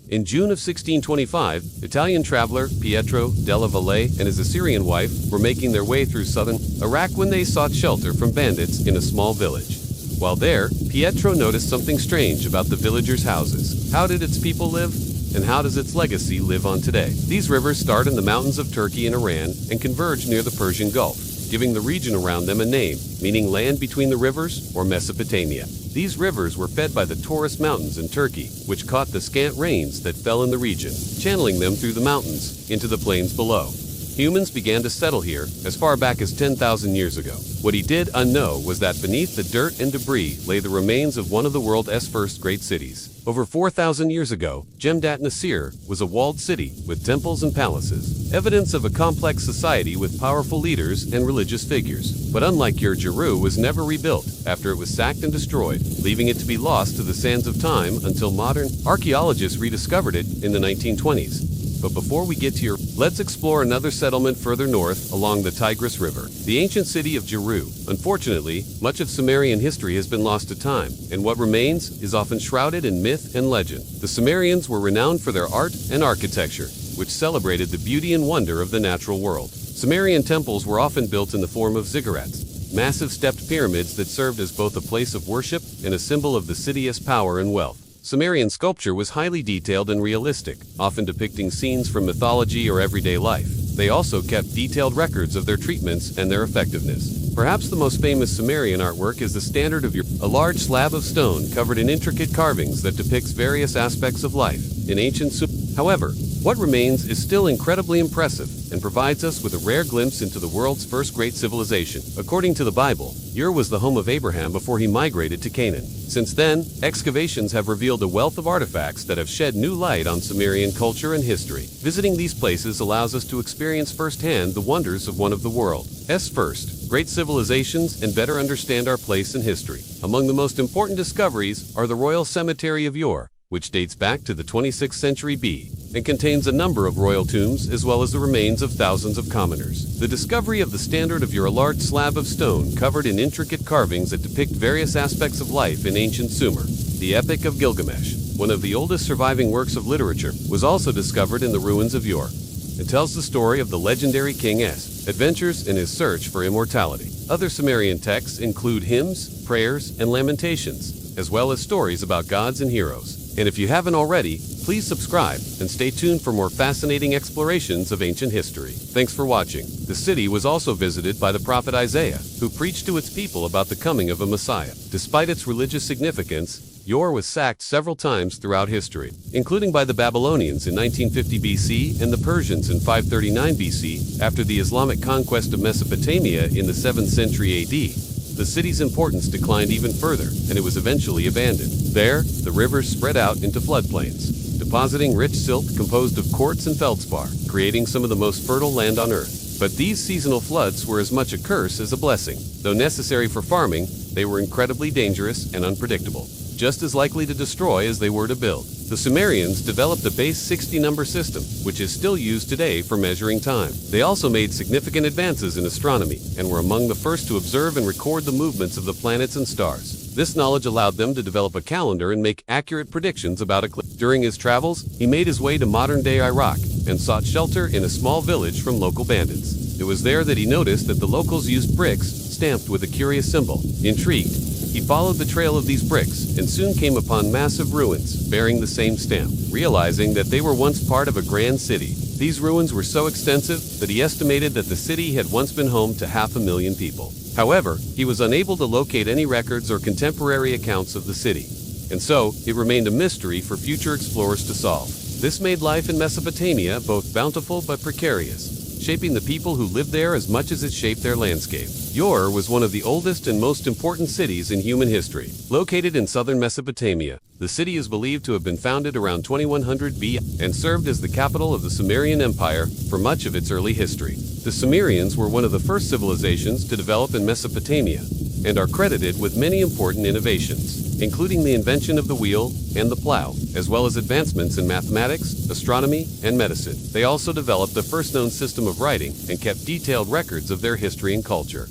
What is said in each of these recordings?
In June of 1625, Italian traveler Pietro della Valle and his Assyrian wife were making their way through southern Iraq when they sought shelter from bandits in a small village. While there, Pietro noticed something strange about the villagers' houses. How did its people live? And how does its legacy live on today? These rivers start in the mountains of Turkey and Iran and converge near the Persian Gulf, giving the region around them a name, meaning land between the rivers or Mesopotamia. These rivers were fed by the Taurus Mountains in Turkey, which caught the scant rains that fell in the region, channeling them through the mountains into the plains below. Humans began to settle here as far back as 10,000 years ago. What he did unknow was that beneath the dirt and debris lay the remains of one of the world's first great cities. Over 4,000 years ago, Jemdet Nasir was a walled city with temples and palaces, evidence of a complex society with powerful leaders and religious figures. But unlike Ur-Jeru, was never rebuilt after it was sacked and destroyed, leaving it to be lost to the sands of time until modern archaeologists rediscovered it in the 1920s. But before we get here, let's explore another settlement further north along the Tigris River, the ancient city of Jeru. Unfortunately, much of Sumerian history has been lost to time, and what remains is often shrouded in myth and legend. The Sumerians were renowned for their art and architecture, which celebrated the beauty and wonder of the natural world. Sumerian temples were often built in the form of ziggurats, massive stepped pyramids that served as both a place of worship and a symbol of the city's power and wealth. Sumerian sculpture was highly detailed and realistic, often depicting scenes from mythology or everyday life. They also kept detailed records of their treatments and their effectiveness. Perhaps the most famous Sumerian artwork is the Standard of a large slab of stone covered in intricate carvings that depicts various aspects of life in ancient Sumer. However, what remains is still incredibly impressive and provides us with a rare glimpse into the world's first great civilization. According to the Bible, Ur was the home of Abraham before he migrated to Canaan. Since then, excavations have revealed a wealth of artifacts that have shed new light on Sumerian culture and history. Visiting these places allows us to experience firsthand the wonders of one of the world's first great civilizations and better understand our place in history. Among the most important discoveries are the Royal Cemetery of Ur, which dates back to the 26th century B and contains a number of royal tombs as well as the remains of thousands of commoners. The discovery of the Standard of Ur, a large slab of stone covered in intricate carvings that depict various aspects of life in ancient Sumer. The Epic of Gilgamesh, one of the oldest surviving works of literature, was also discovered in the ruins of Ur. It tells the story of the legendary king's adventures in his search for immortality. Other Sumerian texts include hymns, prayers, and lamentations, as well as stories about gods and heroes. And if you haven't already, please subscribe and stay tuned for more fascinating explorations of ancient history. Thanks for watching. The city was also visited by the prophet Isaiah, who preached to its people about the coming of a Messiah. Despite its religious significance, Ur was sacked several times throughout history, including by the Babylonians in 1950 BC and the Persians in 539 BC after the Islamic conquest of Mesopotamia in the 7th century AD. The city's importance declined even further, and it was eventually abandoned. There, the rivers spread out into floodplains, depositing rich silt composed of quartz and feldspar, creating some of the most fertile land on Earth. But these seasonal floods were as much a curse as a blessing. Though necessary for farming, they were incredibly dangerous and unpredictable, just as likely to destroy as they were to build. The Sumerians developed a base 60 number system, which is still used today for measuring time. They also made significant advances in astronomy and were among the first to observe and record the movements of the planets and stars. This knowledge allowed them to develop a calendar and make accurate predictions about eclipses. During his travels, he made his way to modern-day Iraq and sought shelter in a small village from local bandits. It was there that he noticed that the locals used bricks stamped with a curious symbol. Intrigued, he followed the trail of these bricks and soon came upon massive ruins bearing the same stamp, realizing that they were once part of a grand city. These ruins were so extensive that he estimated that the city had once been home to 500,000 people. However, he was unable to locate any records or contemporary accounts of the city, and so it remained a mystery for future explorers to solve. This made life in Mesopotamia both bountiful but precarious, shaping the people who lived there as much as it shaped their landscape. Ur was one of the oldest and most important cities in human history. Located in southern Mesopotamia, the city is believed to have been founded around 2100 BC and served as the capital of the Sumerian Empire for much of its early history. The Sumerians were one of the first civilizations to develop in Mesopotamia and are credited with many important innovations, including the invention of the wheel and the plow, as well as advancements in mathematics, astronomy, and medicine. They also developed the first known system of writing and kept detailed records of their history and culture.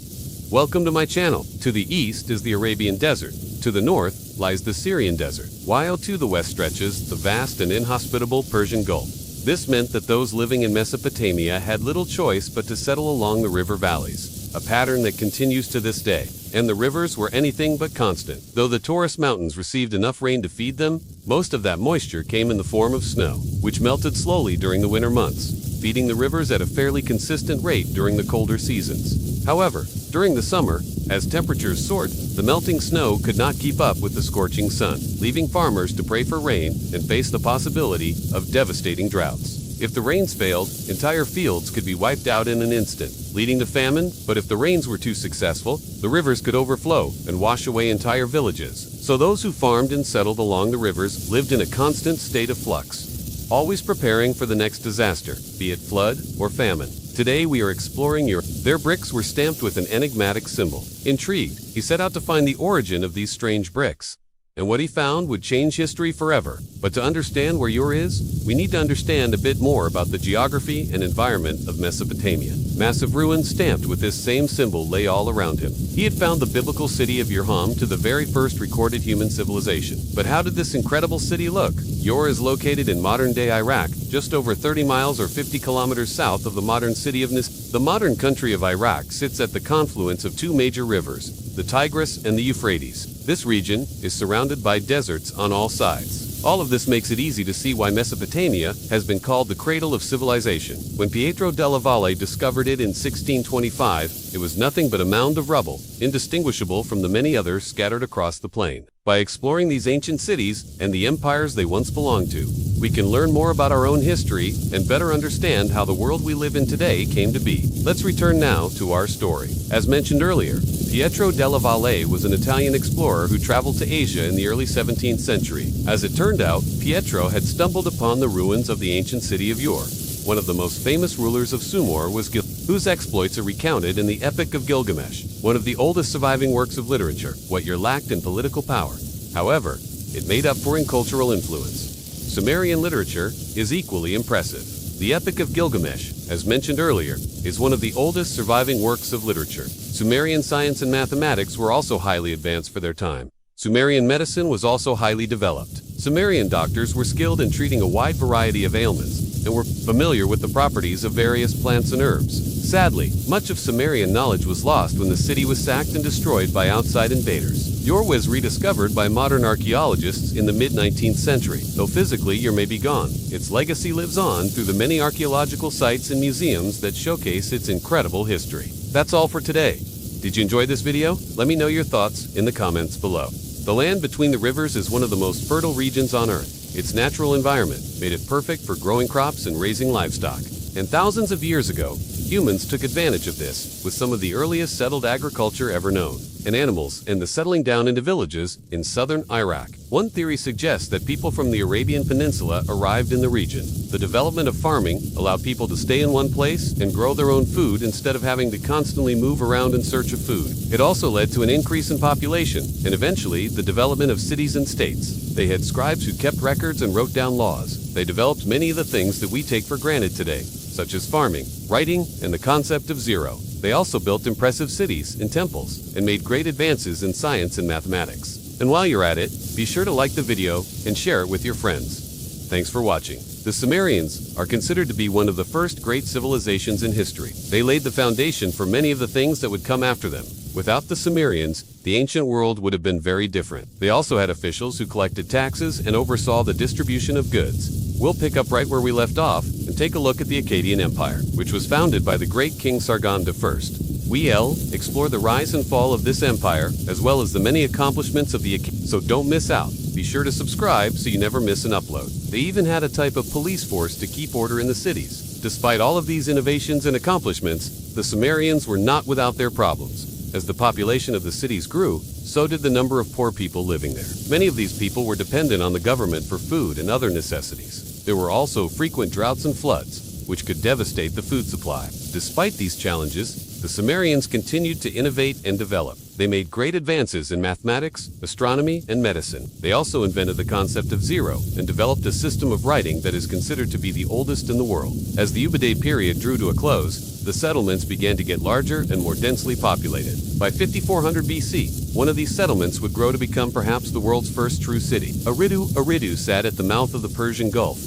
Welcome to my channel. To the east is the Arabian Desert. To the north lies the Syrian desert, while to the west stretches the vast and inhospitable Persian Gulf. This meant that those living in Mesopotamia had little choice but to settle along the river valleys, a pattern that continues to this day. And the rivers were anything but constant. Though the Taurus Mountains received enough rain to feed them, most of that moisture came in the form of snow, which melted slowly during the winter months, feeding the rivers at a fairly consistent rate during the colder seasons. However, during the summer, as temperatures soared, the melting snow could not keep up with the scorching sun, leaving farmers to pray for rain and face the possibility of devastating droughts. If the rains failed, entire fields could be wiped out in an instant, leading to famine, but if the rains were too successful, the rivers could overflow and wash away entire villages. So those who farmed and settled along the rivers lived in a constant state of flux, always preparing for the next disaster, be it flood or famine. Today we are exploring Their bricks were stamped with an enigmatic symbol. Intrigued, he set out to find the origin of these strange bricks. And what he found would change history forever. But to understand where Ur is, we need to understand a bit more about the geography and environment of Mesopotamia. Massive ruins stamped with this same symbol lay all around him. He had found the biblical city of Ur to the very first recorded human civilization. But how did this incredible city look? Ur is located in modern-day Iraq, just over 30 miles or 50 kilometers south of the modern city of Nis. The modern country of Iraq sits at the confluence of two major rivers, the Tigris and the Euphrates. This region is surrounded by deserts on all sides. All of this makes it easy to see why Mesopotamia has been called the cradle of civilization. When Pietro della Valle discovered it in 1625, it was nothing but a mound of rubble, indistinguishable from the many others scattered across the plain. By exploring these ancient cities and the empires they once belonged to, we can learn more about our own history and better understand how the world we live in today came to be. Let's return now to our story. As mentioned earlier, Pietro della Valle was an Italian explorer who traveled to Asia in the early 17th century. As it turned out, Pietro had stumbled upon the ruins of the ancient city of Ur. One of the most famous rulers of Sumer was whose exploits are recounted in the Epic of Gilgamesh, one of the oldest surviving works of literature. What Ur lacked in political power, however, it made up for in cultural influence. Sumerian literature is equally impressive. The Epic of Gilgamesh, as mentioned earlier, is one of the oldest surviving works of literature. Sumerian science and mathematics were also highly advanced for their time. Sumerian medicine was also highly developed. Sumerian doctors were skilled in treating a wide variety of ailments and were familiar with the properties of various plants and herbs. Sadly, much of Sumerian knowledge was lost when the city was sacked and destroyed by outside invaders. Ur was rediscovered by modern archaeologists in the mid-19th century. Though physically Ur may be gone, its legacy lives on through the many archaeological sites and museums that showcase its incredible history. That's all for today. Did you enjoy this video? Let me know your thoughts in the comments below. The land between the rivers is one of the most fertile regions on Earth. Its natural environment made it perfect for growing crops and raising livestock. And thousands of years ago, humans took advantage of this with some of the earliest settled agriculture ever known, and animals, and the settling down into villages in southern Iraq. One theory suggests that people from the Arabian Peninsula arrived in the region. The development of farming allowed people to stay in one place and grow their own food instead of having to constantly move around in search of food. It also led to an increase in population, and eventually the development of cities and states. They had scribes who kept records and wrote down laws. They developed many of the things that we take for granted today, such as farming, writing, and the concept of zero. They also built impressive cities and temples and made great advances in science and mathematics. And while you're at it, be sure to like the video and share it with your friends. Thanks for watching. The Sumerians are considered to be one of the first great civilizations in history. They laid the foundation for many of the things that would come after them. Without the Sumerians, the ancient world would have been very different. They also had officials who collected taxes and oversaw the distribution of goods. We'll pick up right where we left off and take a look at the Akkadian Empire, which was founded by the great King Sargon I. We'll explore the rise and fall of this empire, as well as the many accomplishments of the Akkadians. So don't miss out. Be sure to subscribe so you never miss an upload. They even had a type of police force to keep order in the cities. Despite all of these innovations and accomplishments, the Sumerians were not without their problems. As the population of the cities grew, so did the number of poor people living there. Many of these people were dependent on the government for food and other necessities. There were also frequent droughts and floods, which could devastate the food supply. Despite these challenges, the Sumerians continued to innovate and develop. They made great advances in mathematics, astronomy, and medicine. They also invented the concept of zero and developed a system of writing that is considered to be the oldest in the world. As the Ubaid period drew to a close, the settlements began to get larger and more densely populated. By 5400 BC, one of these settlements would grow to become perhaps the world's first true city. Eridu sat at the mouth of the Persian Gulf.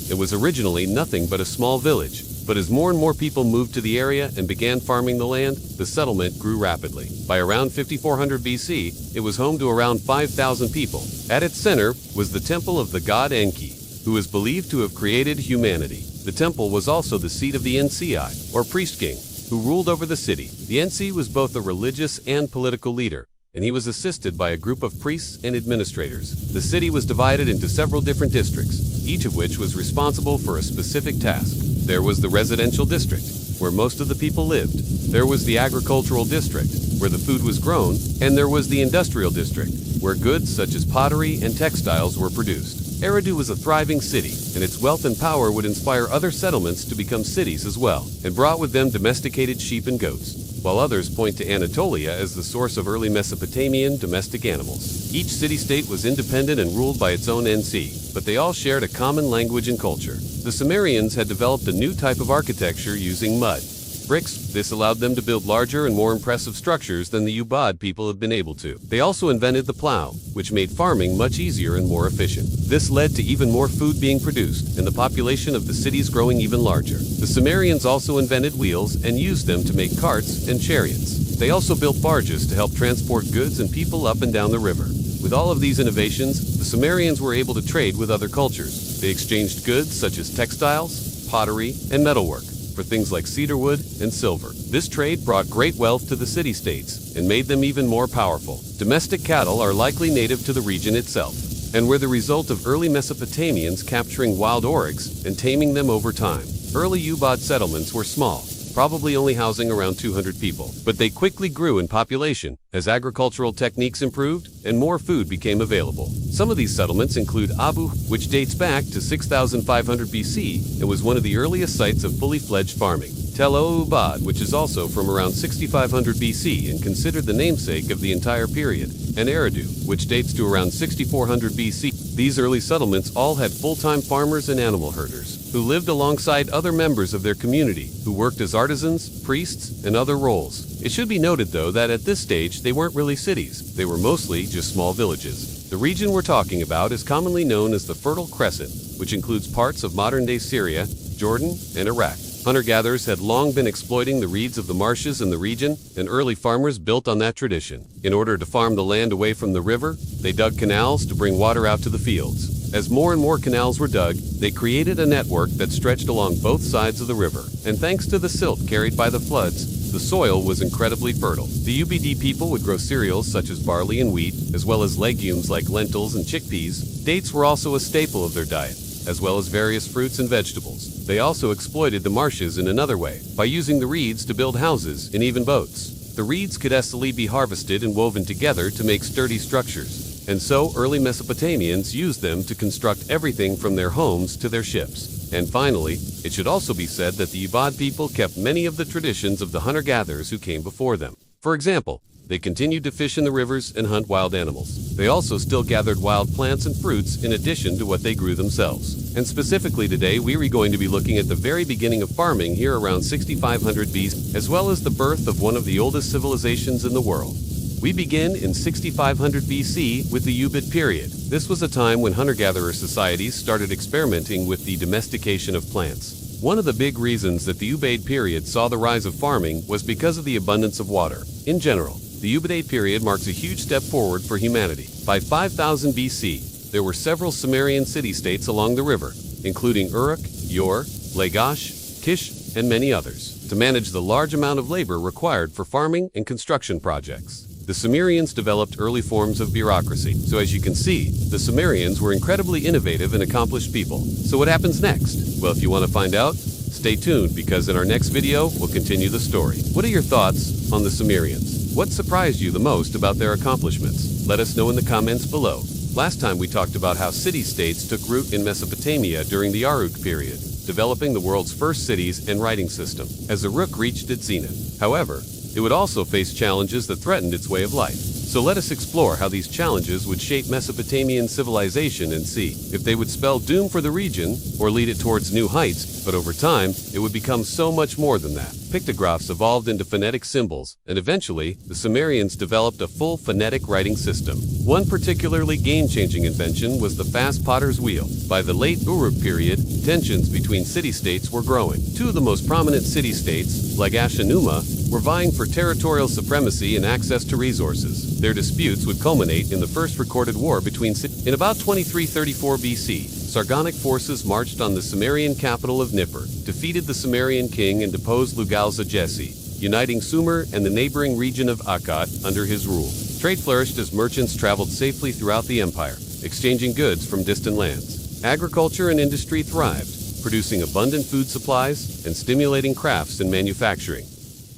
It was originally nothing but a small village, but as more and more people moved to the area and began farming the land, the settlement grew rapidly. By around 5400 BC, it was home to around 5,000 people. At its center was the temple of the god Enki, who is believed to have created humanity. The temple was also the seat of the Nci, or priest king, who ruled over the city. The Nci was both a religious and political leader, and he was assisted by a group of priests and administrators. The city was divided into several different districts, each of which was responsible for a specific task. There was the residential district, where most of the people lived. There was the agricultural district, where the food was grown, and there was the industrial district, where goods such as pottery and textiles were produced. Eridu was a thriving city, and its wealth and power would inspire other settlements to become cities as well, and brought with them domesticated sheep and goats, while others point to Anatolia as the source of early Mesopotamian domestic animals. Each city-state was independent and ruled by its own Nci, but they all shared a common language and culture. The Sumerians had developed a new type of architecture using mud. Bricks. This allowed them to build larger and more impressive structures than the Ubaid people had been able to. They also invented the plow, which made farming much easier and more efficient. This led to even more food being produced and the population of the cities growing even larger. The Sumerians also invented wheels and used them to make carts and chariots. They also built barges to help transport goods and people up and down the river. With all of these innovations, the Sumerians were able to trade with other cultures. They exchanged goods such as textiles, pottery, and metalwork for things like cedar wood and silver. This trade brought great wealth to the city-states and made them even more powerful. Domestic cattle are likely native to the region itself and were the result of early Mesopotamians capturing wild oryx and taming them over time. Early Ubaid settlements were small, probably only housing around 200 people, but they quickly grew in population as agricultural techniques improved and more food became available. Some of these settlements include Abu, which dates back to 6500 BC and was one of the earliest sites of fully fledged farming. Tel Ubaid, which is also from around 6500 BC and considered the namesake of the entire period, and Eridu, which dates to around 6400 BC. These early settlements all had full-time farmers and animal herders, who lived alongside other members of their community, who worked as artisans, priests, and other roles. It should be noted, though, that at this stage they weren't really cities. They were mostly just small villages. The region we're talking about is commonly known as the Fertile Crescent, which includes parts of modern-day Syria, Jordan, and Iraq. Hunter-gatherers had long been exploiting the reeds of the marshes in the region, and early farmers built on that tradition. In order to farm the land away from the river, they dug canals to bring water out to the fields. As more and more canals were dug, they created a network that stretched along both sides of the river, and thanks to the silt carried by the floods, the soil was incredibly fertile. The Ubaid people would grow cereals such as barley and wheat, as well as legumes like lentils and chickpeas. Dates were also a staple of their diet, as well as various fruits and vegetables. They also exploited the marshes in another way, by using the reeds to build houses and even boats. The reeds could easily be harvested and woven together to make sturdy structures, and so early Mesopotamians used them to construct everything from their homes to their ships. And finally, it should also be said that the Ubaid people kept many of the traditions of the hunter-gatherers who came before them. For example, they continued to fish in the rivers and hunt wild animals. They also still gathered wild plants and fruits in addition to what they grew themselves. And specifically today, we are going to be looking at the very beginning of farming here around 6500 BC, as well as the birth of one of the oldest civilizations in the world. We begin in 6500 BC with the Ubaid period. This was a time when hunter-gatherer societies started experimenting with the domestication of plants. One of the big reasons that the Ubaid period saw the rise of farming was because of the abundance of water. In general, the Ubaid period marks a huge step forward for humanity. By 5000 BC, there were several Sumerian city-states along the river, including Uruk, Ur, Lagash, Kish, and many others, to manage the large amount of labor required for farming and construction projects. The Sumerians developed early forms of bureaucracy. So as you can see, the Sumerians were incredibly innovative and accomplished people. So what happens next? Well, if you want to find out, stay tuned, because in our next video, we'll continue the story. What are your thoughts on the Sumerians? What surprised you the most about their accomplishments? Let us know in the comments below. Last time we talked about how city-states took root in Mesopotamia during the Uruk period, developing the world's first cities and writing system, as Uruk reached its zenith. However, it would also face challenges that threatened its way of life. So let us explore how these challenges would shape Mesopotamian civilization and see if they would spell doom for the region or lead it towards new heights, but over time, it would become so much more than that. Pictographs evolved into phonetic symbols, and eventually, the Sumerians developed a full phonetic writing system. One particularly game-changing invention was the fast potter's wheel. By the late Uruk period, tensions between city-states were growing. Two of the most prominent city-states, Lagash and Umma, were vying for territorial supremacy and access to resources. Their disputes would culminate in the first recorded war between cities. In about 2334 BC, Sargonic forces marched on the Sumerian capital of Nippur, defeated the Sumerian king and deposed Lugal-Zaggisi, uniting Sumer and the neighboring region of Akkad under his rule. Trade flourished as merchants traveled safely throughout the empire, exchanging goods from distant lands. Agriculture and industry thrived, producing abundant food supplies and stimulating crafts and manufacturing.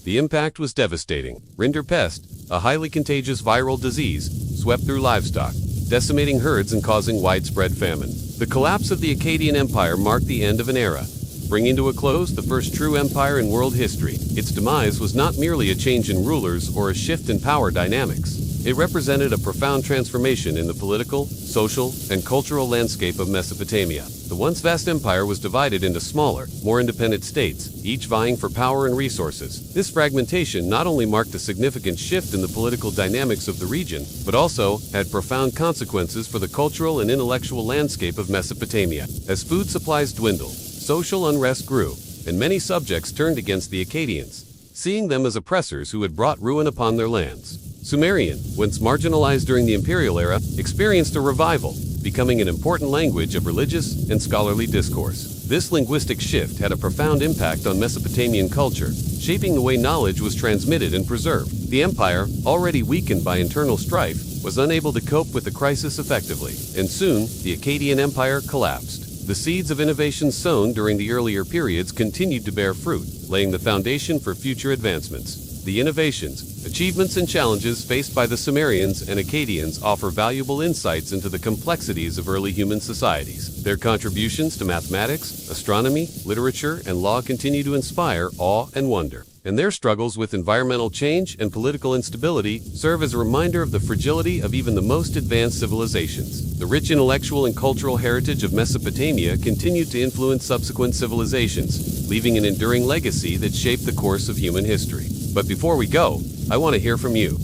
The impact was devastating. Rinderpest, a highly contagious viral disease, swept through livestock, decimating herds and causing widespread famine. The collapse of the Akkadian Empire marked the end of an era, bringing to a close the first true empire in world history. Its demise was not merely a change in rulers or a shift in power dynamics. It represented a profound transformation in the political, social, and cultural landscape of Mesopotamia. The once vast empire was divided into smaller, more independent states, each vying for power and resources. This fragmentation not only marked a significant shift in the political dynamics of the region, but also had profound consequences for the cultural and intellectual landscape of Mesopotamia. As food supplies dwindled, social unrest grew, and many subjects turned against the Akkadians, seeing them as oppressors who had brought ruin upon their lands. Sumerian, once marginalized during the imperial era, experienced a revival, becoming an important language of religious and scholarly discourse. This linguistic shift had a profound impact on Mesopotamian culture, shaping the way knowledge was transmitted and preserved. The empire, already weakened by internal strife, was unable to cope with the crisis effectively, and soon the Akkadian Empire collapsed. The seeds of innovation sown during the earlier periods continued to bear fruit, laying the foundation for future advancements. The innovations, achievements, and challenges faced by the Sumerians and Akkadians offer valuable insights into the complexities of early human societies. Their contributions to mathematics, astronomy, literature, and law continue to inspire awe and wonder. And their struggles with environmental change and political instability serve as a reminder of the fragility of even the most advanced civilizations. The rich intellectual and cultural heritage of Mesopotamia continued to influence subsequent civilizations, leaving an enduring legacy that shaped the course of human history. But before we go, I want to hear from you.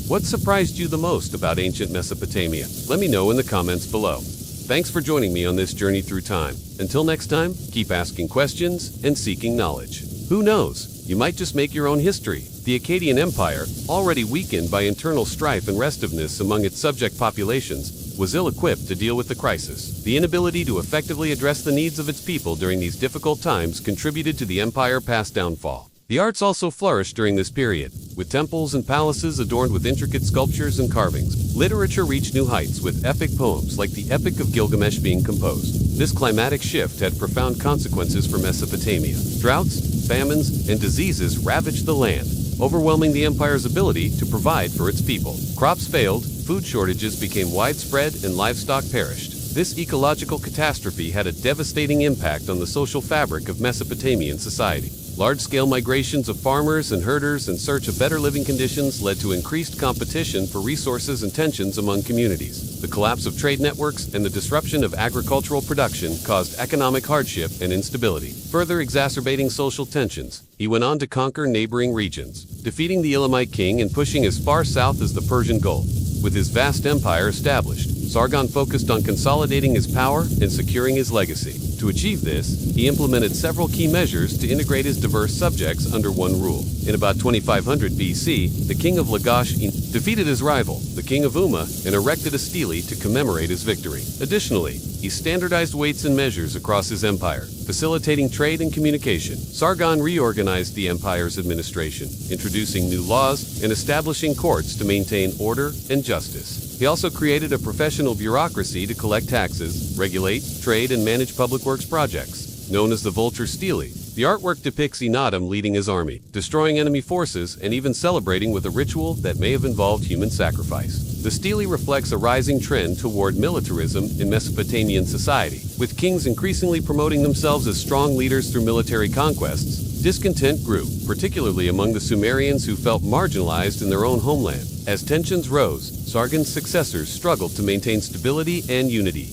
What surprised you the most about ancient Mesopotamia? Let me know in the comments below. Thanks for joining me on this journey through time. Until next time, keep asking questions and seeking knowledge. Who knows? You might just make your own history. The Akkadian Empire, already weakened by internal strife and restiveness among its subject populations, was ill-equipped to deal with the crisis. The inability to effectively address the needs of its people during these difficult times contributed to the empire's past downfall. The arts also flourished during this period, with temples and palaces adorned with intricate sculptures and carvings. Literature reached new heights, with epic poems like the Epic of Gilgamesh being composed. This climatic shift had profound consequences for Mesopotamia. Droughts, famines, and diseases ravaged the land, overwhelming the empire's ability to provide for its people. Crops failed, food shortages became widespread, and livestock perished. This ecological catastrophe had a devastating impact on the social fabric of Mesopotamian society. Large-scale migrations of farmers and herders in search of better living conditions led to increased competition for resources and tensions among communities. The collapse of trade networks and the disruption of agricultural production caused economic hardship and instability, further exacerbating social tensions. He went on to conquer neighboring regions, defeating the Elamite king and pushing as far south as the Persian Gulf. With his vast empire established, Sargon focused on consolidating his power and securing his legacy. To achieve this, he implemented several key measures to integrate his diverse subjects under one rule. In about 2500 BC, the king of Lagash defeated his rival, the king of Umma, and erected a stele to commemorate his victory. Additionally, he standardized weights and measures across his empire, facilitating trade and communication. Sargon reorganized the empire's administration, introducing new laws and establishing courts to maintain order and justice. He also created a professional bureaucracy to collect taxes, regulate, trade, and manage public works projects. Known as the Vulture Stele, the artwork depicts Enadam leading his army, destroying enemy forces, and even celebrating with a ritual that may have involved human sacrifice. The stele reflects a rising trend toward militarism in Mesopotamian society. With kings increasingly promoting themselves as strong leaders through military conquests, discontent grew, particularly among the Sumerians who felt marginalized in their own homeland. As tensions rose, Sargon's successors struggled to maintain stability and unity.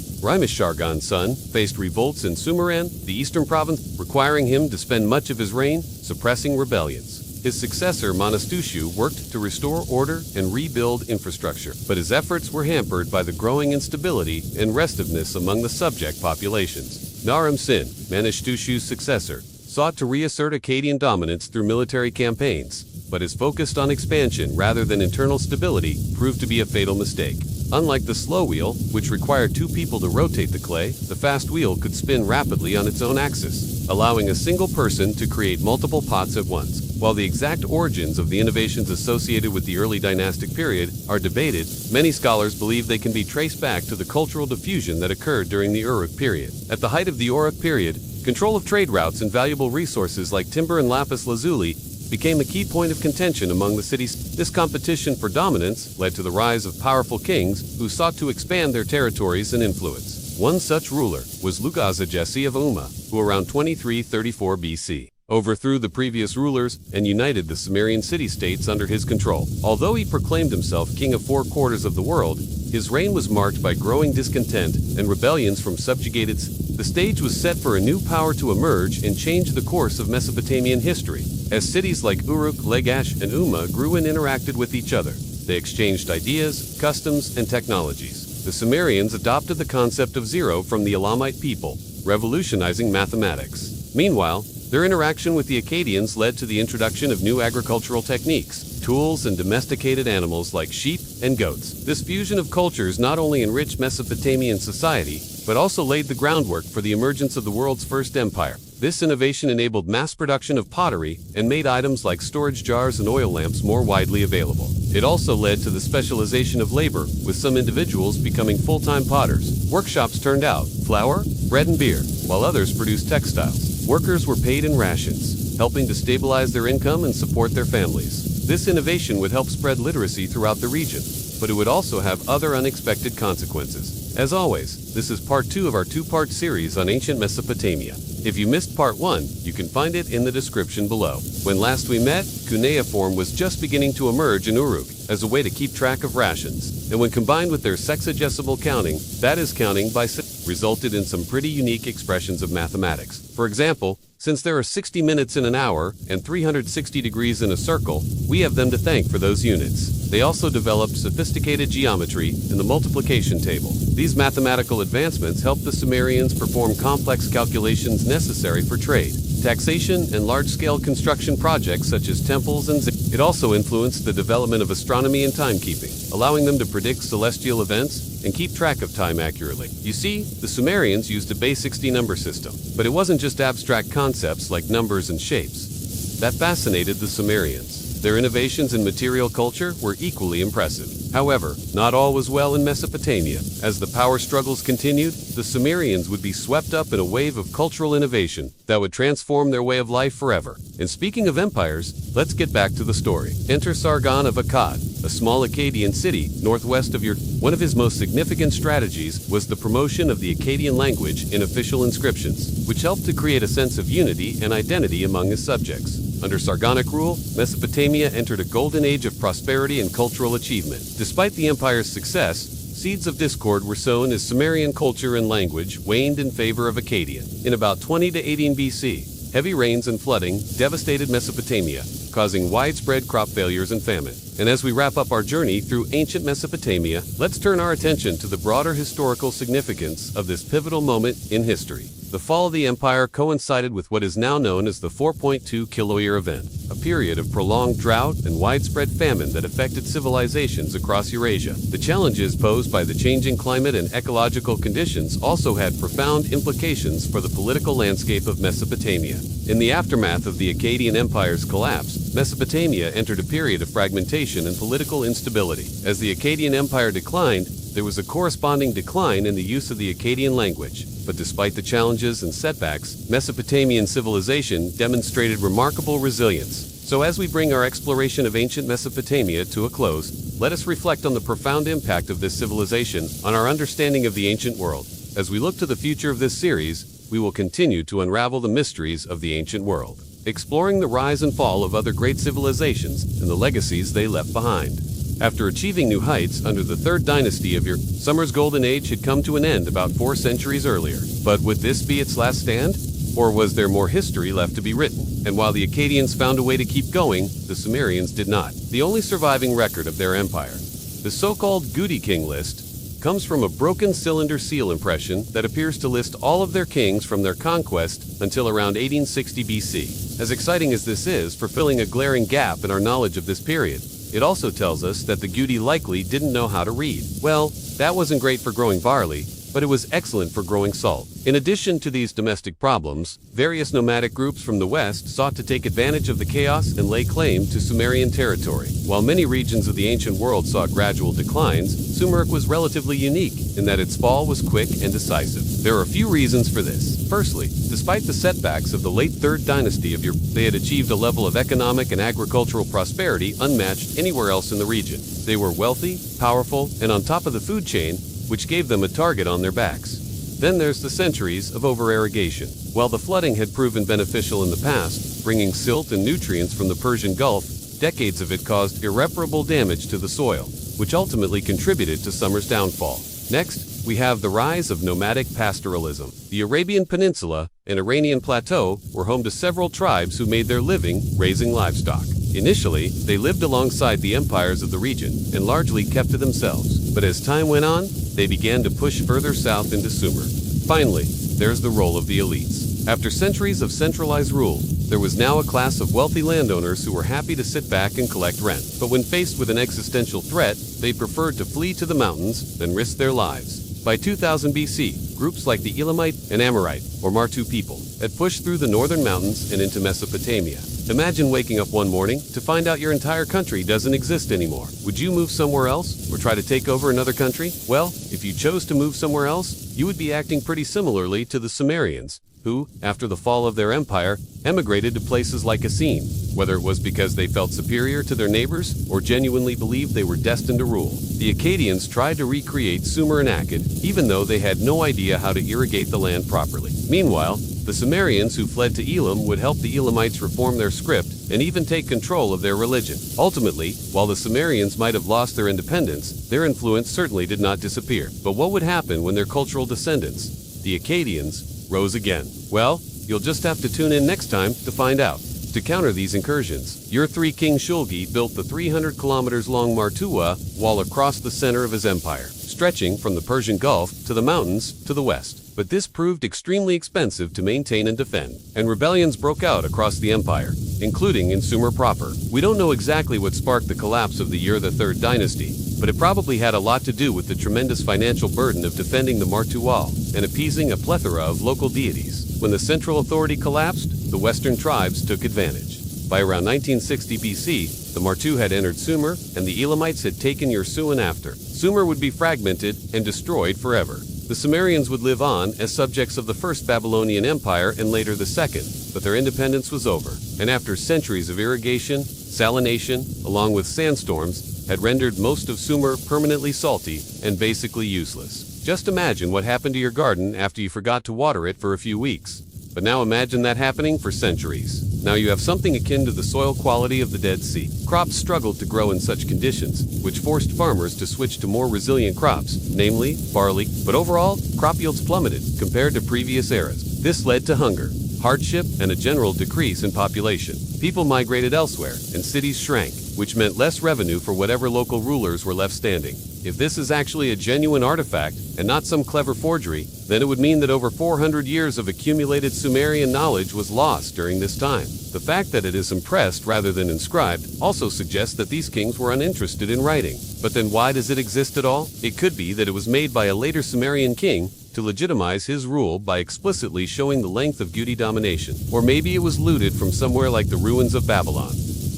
Sargon's son faced revolts in Sumeran, the eastern province, requiring him to spend much of his reign suppressing rebellions. His successor, Manastushu, worked to restore order and rebuild infrastructure, but his efforts were hampered by the growing instability and restiveness among the subject populations. Naram-Sin, Manastushu's successor, sought to reassert Akkadian dominance through military campaigns, but his focus on expansion rather than internal stability proved to be a fatal mistake. Unlike the slow wheel, which required two people to rotate the clay, the fast wheel could spin rapidly on its own axis, allowing a single person to create multiple pots at once. While the exact origins of the innovations associated with the early dynastic period are debated, many scholars believe they can be traced back to the cultural diffusion that occurred during the Uruk period. At the height of the Uruk period, control of trade routes and valuable resources like timber and lapis lazuli became a key point of contention among the cities. This competition for dominance led to the rise of powerful kings who sought to expand their territories and influence. One such ruler was Lugazajesi of Umma, who around 2334 BC overthrew the previous rulers and united the Sumerian city-states under his control. Although he proclaimed himself king of 4/4 of the world, his reign was marked by growing discontent and rebellions from subjugated cities. The stage was set for a new power to emerge and change the course of Mesopotamian history. As cities like Uruk, Lagash, and Umma grew and interacted with each other, they exchanged ideas, customs, and technologies. The Sumerians adopted the concept of zero from the Elamite people, revolutionizing mathematics. Meanwhile, their interaction with the Akkadians led to the introduction of new agricultural techniques, tools, and domesticated animals like sheep and goats. This fusion of cultures not only enriched Mesopotamian society, but also laid the groundwork for the emergence of the world's first empire. This innovation enabled mass production of pottery and made items like storage jars and oil lamps more widely available. It also led to the specialization of labor, with some individuals becoming full-time potters. Workshops turned out flour, bread, and beer, while others produced textiles. Workers were paid in rations, helping to stabilize their income and support their families. This innovation would help spread literacy throughout the region, but it would also have other unexpected consequences. As always, this is part 2 of our 2-part series on ancient Mesopotamia. If you missed part 1, you can find it in the description below. When last we met, cuneiform was just beginning to emerge in Uruk as a way to keep track of rations. And when combined with their sexagesimal counting, that is counting by resulted in some pretty unique expressions of mathematics. For example, since there are 60 minutes in an hour and 360 degrees in a circle, we have them to thank for those units. They also developed sophisticated geometry in the multiplication table. These mathematical advancements helped the Sumerians perform complex calculations necessary for trade, taxation, and large-scale construction projects such as temples and ziggurats. It also influenced the development of astronomy and timekeeping, allowing them to predict celestial events and keep track of time accurately. You see, the Sumerians used a base 60 number system, but it wasn't just abstract concepts like numbers and shapes that fascinated the Sumerians. Their innovations in material culture were equally impressive. However, not all was well in Mesopotamia. As the power struggles continued, the Sumerians would be swept up in a wave of cultural innovation that would transform their way of life forever. And speaking of empires, let's get back to the story. Enter Sargon of Akkad, a small Akkadian city northwest of One of his most significant strategies was the promotion of the Akkadian language in official inscriptions, which helped to create a sense of unity and identity among his subjects. Under Sargonic rule, Mesopotamia entered a golden age of prosperity and cultural achievement. Despite the empire's success, seeds of discord were sown as Sumerian culture and language waned in favor of Akkadian. In about 20 to 18 BC, heavy rains and flooding devastated Mesopotamia, causing widespread crop failures and famine. And as we wrap up our journey through ancient Mesopotamia, let's turn our attention to the broader historical significance of this pivotal moment in history. The fall of the empire coincided with what is now known as the 4.2 kiloyear event, a period of prolonged drought and widespread famine that affected civilizations across Eurasia. The challenges posed by the changing climate and ecological conditions also had profound implications for the political landscape of Mesopotamia. In the aftermath of the Akkadian Empire's collapse, Mesopotamia entered a period of fragmentation and political instability. As the Akkadian Empire declined, there was a corresponding decline in the use of the Akkadian language. But despite the challenges and setbacks, Mesopotamian civilization demonstrated remarkable resilience. So as we bring our exploration of ancient Mesopotamia to a close, let us reflect on the profound impact of this civilization on our understanding of the ancient world. As we look to the future of this series, we will continue to unravel the mysteries of the ancient world, exploring the rise and fall of other great civilizations and the legacies they left behind. After achieving new heights under the third dynasty of Sumer's golden age had come to an end about 4 centuries earlier. But would this be its last stand? Or was there more history left to be written? And while the Akkadians found a way to keep going, the Sumerians did not. The only surviving record of their empire, the so-called Gudi King list, comes from a broken cylinder seal impression that appears to list all of their kings from their conquest until around 1860 BC. As exciting as this is for filling a glaring gap in our knowledge of this period, it also tells us that the Gudi likely didn't know how to read. Well, that wasn't great for growing barley, but it was excellent for growing salt. In addition to these domestic problems, various nomadic groups from the west sought to take advantage of the chaos and lay claim to Sumerian territory. While many regions of the ancient world saw gradual declines, Sumer was relatively unique in that its fall was quick and decisive. There are a few reasons for this. Firstly, despite the setbacks of the late 3rd dynasty of they had achieved a level of economic and agricultural prosperity unmatched anywhere else in the region. They were wealthy, powerful, and on top of the food chain, which gave them a target on their backs. Then there's the centuries of over-irrigation. While the flooding had proven beneficial in the past, bringing silt and nutrients from the Persian Gulf, decades of it caused irreparable damage to the soil, which ultimately contributed to Sumer's downfall. Next, we have the rise of nomadic pastoralism. The Arabian Peninsula and Iranian Plateau were home to several tribes who made their living raising livestock. Initially, they lived alongside the empires of the region and largely kept to themselves. But as time went on, they began to push further south into Sumer. Finally, there's the role of the elites. After centuries of centralized rule, there was now a class of wealthy landowners who were happy to sit back and collect rent. But when faced with an existential threat, they preferred to flee to the mountains than risk their lives. By 2000 BC, groups like the Elamite and Amorite, or Martu people, had pushed through the northern mountains and into Mesopotamia. Imagine waking up one morning to find out your entire country doesn't exist anymore. Would you move somewhere else or try to take over another country? Well, if you chose to move somewhere else, you would be acting pretty similarly to the Sumerians, who, after the fall of their empire, emigrated to places like Assine, whether it was because they felt superior to their neighbors or genuinely believed they were destined to rule. The Akkadians tried to recreate Sumer and Akkad, even though they had no idea how to irrigate the land properly. Meanwhile, the Sumerians who fled to Elam would help the Elamites reform their script and even take control of their religion. Ultimately, while the Sumerians might have lost their independence, their influence certainly did not disappear. But what would happen when their cultural descendants, the Akkadians, rose again? Well, you'll just have to tune in next time to find out. To counter these incursions, your 3 King Shulgi built the 300 kilometers long Martuwa wall across the center of his empire, stretching from the Persian Gulf to the mountains to the west. But this proved extremely expensive to maintain and defend, and rebellions broke out across the empire, including in Sumer proper. We don't know exactly what sparked the collapse of the 3rd dynasty, but it probably had a lot to do with the tremendous financial burden of defending the Martu wall and appeasing a plethora of local deities. When the central authority collapsed, the western tribes took advantage. By around 1960 BC, the Martu had entered Sumer, and the Elamites had taken Yersuan after. Sumer would be fragmented and destroyed forever. The Sumerians would live on as subjects of the First Babylonian Empire and later the Second, but their independence was over, and after centuries of irrigation, salination, along with sandstorms, had rendered most of Sumer permanently salty and basically useless. Just imagine what happened to your garden after you forgot to water it for a few weeks. But now imagine that happening for centuries. Now you have something akin to the soil quality of the Dead Sea. Crops struggled to grow in such conditions, which forced farmers to switch to more resilient crops, namely barley, but overall, crop yields plummeted compared to previous eras. This led to hunger, hardship, and a general decrease in population. People migrated elsewhere, and cities shrank, which meant less revenue for whatever local rulers were left standing. If this is actually a genuine artifact, and not some clever forgery, then it would mean that over 400 years of accumulated Sumerian knowledge was lost during this time. The fact that it is impressed rather than inscribed also suggests that these kings were uninterested in writing. But then why does it exist at all? It could be that it was made by a later Sumerian king to legitimize his rule by explicitly showing the length of Gudi domination. Or maybe it was looted from somewhere like the ruins of Babylon,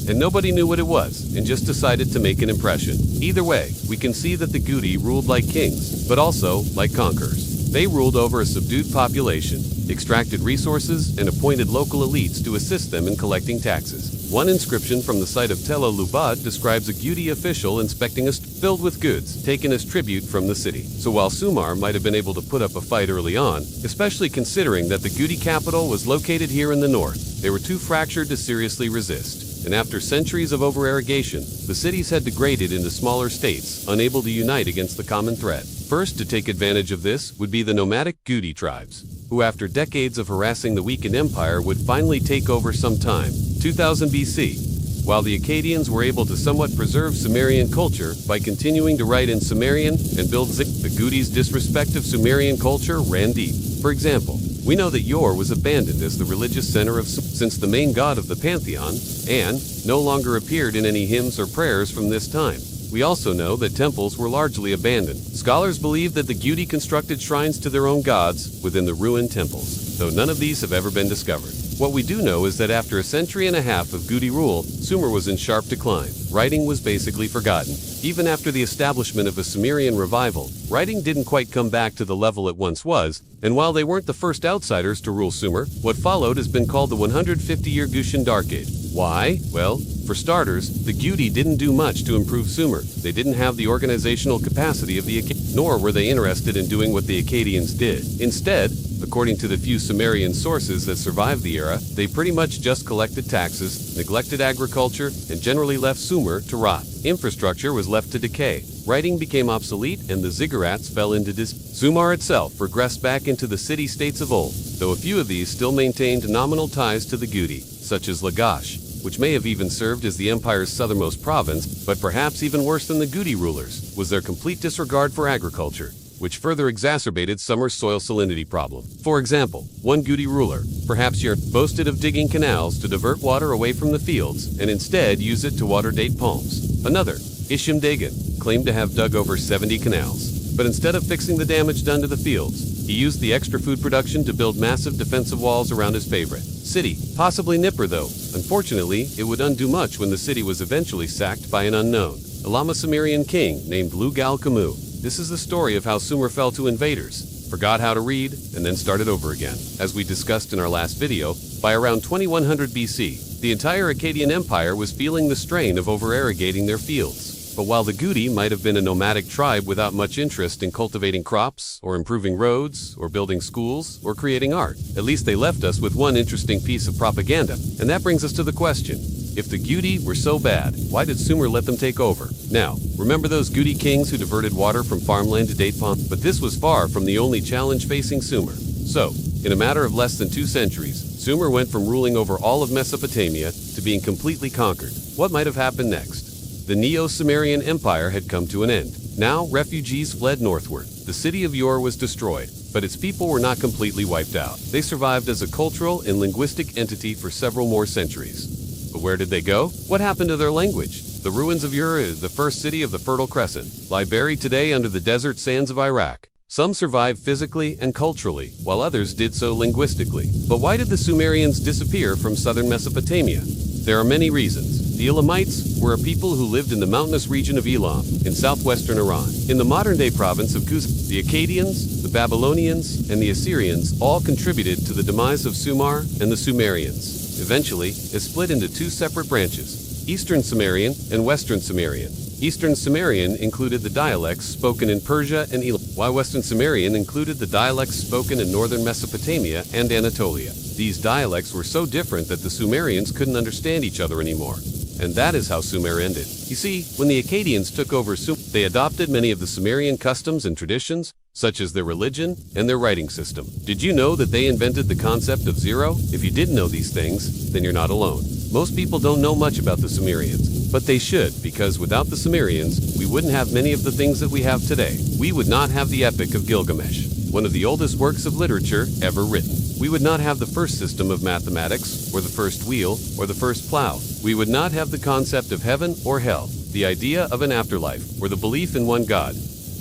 and nobody knew what it was and just decided to make an impression. Either way, we can see that the Gudi ruled like kings, but also like conquerors. They ruled over a subdued population, extracted resources, and appointed local elites to assist them in collecting taxes. One inscription from the site of Tel el-Lubad describes a Gudi official inspecting a filled with goods taken as tribute from the city. So while Sumer might have been able to put up a fight early on, especially considering that the Gudi capital was located here in the north, they were too fractured to seriously resist. And after centuries of over-irrigation, the cities had degraded into smaller states, unable to unite against the common threat. First to take advantage of this would be the nomadic Gudi tribes, who after decades of harassing the weakened empire would finally take over sometime, 2000 BC. While the Akkadians were able to somewhat preserve Sumerian culture by continuing to write in Sumerian and build the Gudi's disrespect of Sumerian culture ran deep. For example, we know that Yor was abandoned as the religious center of since the main god of the pantheon, and no longer appeared in any hymns or prayers from this time. We also know that temples were largely abandoned. Scholars believe that the Gudi constructed shrines to their own gods within the ruined temples, though none of these have ever been discovered. What we do know is that after a century and a half of Gudi rule, Sumer was in sharp decline. Writing was basically forgotten. Even after the establishment of a Sumerian revival, writing didn't quite come back to the level it once was, and while they weren't the first outsiders to rule Sumer, what followed has been called the 150-year Gutian Dark Age. Why? Well, for starters, the Gudi didn't do much to improve Sumer. They didn't have the organizational capacity of the Akkadians, nor were they interested in doing what the Akkadians did. Instead, according to the few Sumerian sources that survived the era, they pretty much just collected taxes, neglected agriculture, and generally left Sumer to rot. Infrastructure was left to decay. Writing became obsolete, and the ziggurats fell into Sumer itself regressed back into the city-states of old, though a few of these still maintained nominal ties to the Gudi, such as Lagash, which may have even served as the empire's southernmost province, but perhaps even worse than the Gudi rulers was their complete disregard for agriculture, which further exacerbated Sumer's soil salinity problem. For example, one Gudi ruler, perhaps Yer, boasted of digging canals to divert water away from the fields and instead use it to water date palms. Another, Ishim Dagan, claimed to have dug over 70 canals, but instead of fixing the damage done to the fields, he used the extra food production to build massive defensive walls around his favorite city, possibly Nippur though. Unfortunately, it would undo much when the city was eventually sacked by an unknown, Elama Sumerian king named Lugal Kamu. This is the story of how Sumer fell to invaders, forgot how to read, and then started over again. As we discussed in our last video, by around 2100 BC, the entire Akkadian Empire was feeling the strain of over-irrigating their fields. But while the Gudi might have been a nomadic tribe without much interest in cultivating crops, or improving roads, or building schools, or creating art, at least they left us with one interesting piece of propaganda. And that brings us to the question: if the Gudi were so bad, why did Sumer let them take over? Now, remember those Gudi kings who diverted water from farmland to date palm? But this was far from the only challenge facing Sumer. So, in a matter of less than 2 centuries, Sumer went from ruling over all of Mesopotamia to being completely conquered. What might have happened next? The Neo-Sumerian Empire had come to an end. Now, refugees fled northward. The city of Yor was destroyed, but its people were not completely wiped out. They survived as a cultural and linguistic entity for several more centuries. But where did they go? What happened to their language? The ruins of Ur, the first city of the Fertile Crescent, lie buried today under the desert sands of Iraq. Some survived physically and culturally, while others did so linguistically. But why did the Sumerians disappear from southern Mesopotamia? There are many reasons. The Elamites were a people who lived in the mountainous region of Elam, in southwestern Iran. In the modern-day province of Kuz, the Akkadians, the Babylonians, and the Assyrians all contributed to the demise of Sumer and the Sumerians. Eventually, it split into 2 separate branches, Eastern Sumerian and Western Sumerian. Eastern Sumerian included the dialects spoken in Persia and Elam, while Western Sumerian included the dialects spoken in northern Mesopotamia and Anatolia. These dialects were so different that the Sumerians couldn't understand each other anymore. And that is how Sumer ended. You see, when the Akkadians took over Sumer, they adopted many of the Sumerian customs and traditions, such as their religion and their writing system. Did you know that they invented the concept of zero? If you didn't know these things, then you're not alone. Most people don't know much about the Sumerians, but they should, because without the Sumerians, we wouldn't have many of the things that we have today. We would not have the Epic of Gilgamesh, one of the oldest works of literature ever written. We would not have the first system of mathematics, or the first wheel, or the first plow. We would not have the concept of heaven or hell, the idea of an afterlife, or the belief in one God.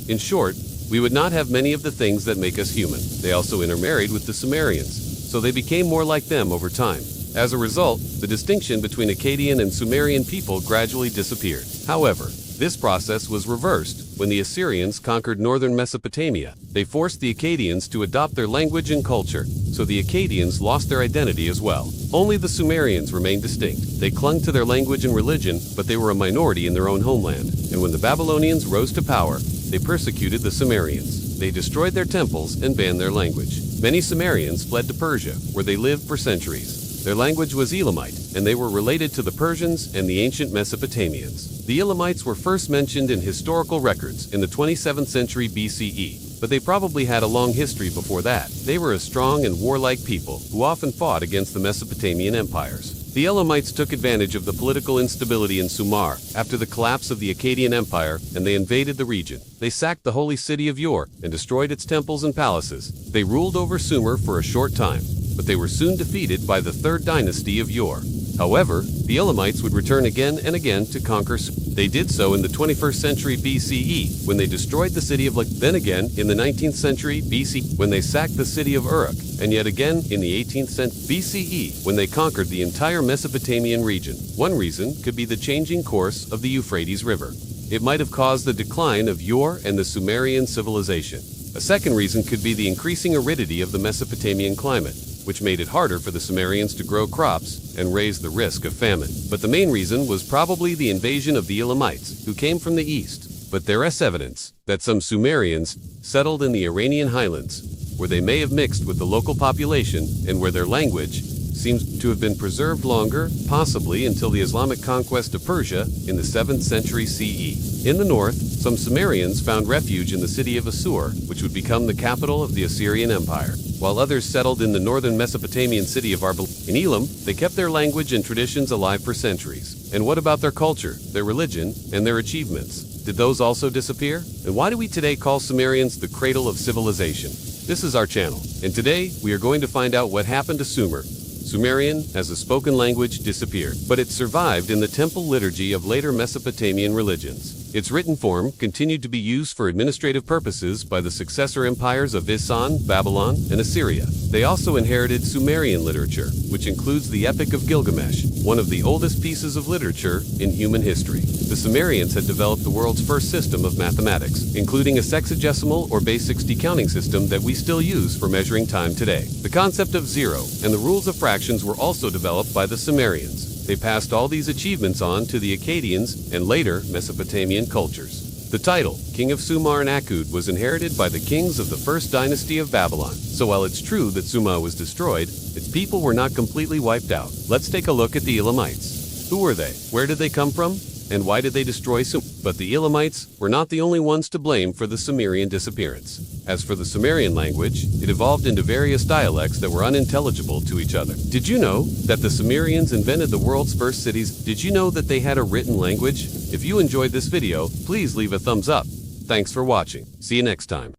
In short, we would not have many of the things that make us human. They also intermarried with the Sumerians, so they became more like them over time. As a result, the distinction between Akkadian and Sumerian people gradually disappeared. However, this process was reversed when the Assyrians conquered northern Mesopotamia. They forced the Akkadians to adopt their language and culture, so the Akkadians lost their identity as well. Only the Sumerians remained distinct. They clung to their language and religion, but they were a minority in their own homeland. And when the Babylonians rose to power, they persecuted the Sumerians. They destroyed their temples and banned their language. Many Sumerians fled to Persia, where they lived for centuries. Their language was Elamite, and they were related to the Persians and the ancient Mesopotamians. The Elamites were first mentioned in historical records in the 27th century BCE, but they probably had a long history before that. They were a strong and warlike people who often fought against the Mesopotamian empires. The Elamites took advantage of the political instability in Sumer after the collapse of the Akkadian Empire, and they invaded the region. They sacked the holy city of Ur and destroyed its temples and palaces. They ruled over Sumer for a short time, but they were soon defeated by the third dynasty of Ur. However, the Elamites would return again and again to conquer Sumer. They did so in the 21st century BCE when they destroyed the city of then again in the 19th century BC when they sacked the city of Uruk, and yet again in the 18th century BCE when they conquered the entire Mesopotamian region. One reason could be the changing course of the Euphrates River. It might have caused the decline of Ur and the Sumerian civilization. A second reason could be the increasing aridity of the Mesopotamian climate, which made it harder for the Sumerians to grow crops and raised the risk of famine. But the main reason was probably the invasion of the Elamites, who came from the east. But there is evidence that some Sumerians settled in the Iranian highlands, where they may have mixed with the local population and where their language seems to have been preserved longer, possibly until the Islamic conquest of Persia in the 7th century CE. In the north, some Sumerians found refuge in the city of Assur, which would become the capital of the Assyrian Empire, while others settled in the northern Mesopotamian city of Arbel. In Elam, they kept their language and traditions alive for centuries. And what about their culture, their religion, and their achievements? Did those also disappear? And why do we today call Sumerians the cradle of civilization? This is our channel, and today we are going to find out what happened to Sumer. Sumerian, as a spoken language, disappeared, but it survived in the temple liturgy of later Mesopotamian religions. Its written form continued to be used for administrative purposes by the successor empires of Isan, Babylon, and Assyria. They also inherited Sumerian literature, which includes the Epic of Gilgamesh, one of the oldest pieces of literature in human history. The Sumerians had developed the world's first system of mathematics, including a sexagesimal or base 60 counting system that we still use for measuring time today. The concept of zero and the rules of fractions were also developed by the Sumerians. They passed all these achievements on to the Akkadians and later Mesopotamian cultures. The title, King of Sumer and Akkad, was inherited by the kings of the first dynasty of Babylon. So while it's true that Sumer was destroyed, its people were not completely wiped out. Let's take a look at the Elamites. Who were they? Where did they come from? And why did they destroy Sumer? But the Elamites were not the only ones to blame for the Sumerian disappearance. As for the Sumerian language, it evolved into various dialects that were unintelligible to each other. Did you know that the Sumerians invented the world's first cities? Did you know that they had a written language? If you enjoyed this video, please leave a thumbs up. Thanks for watching. See you next time.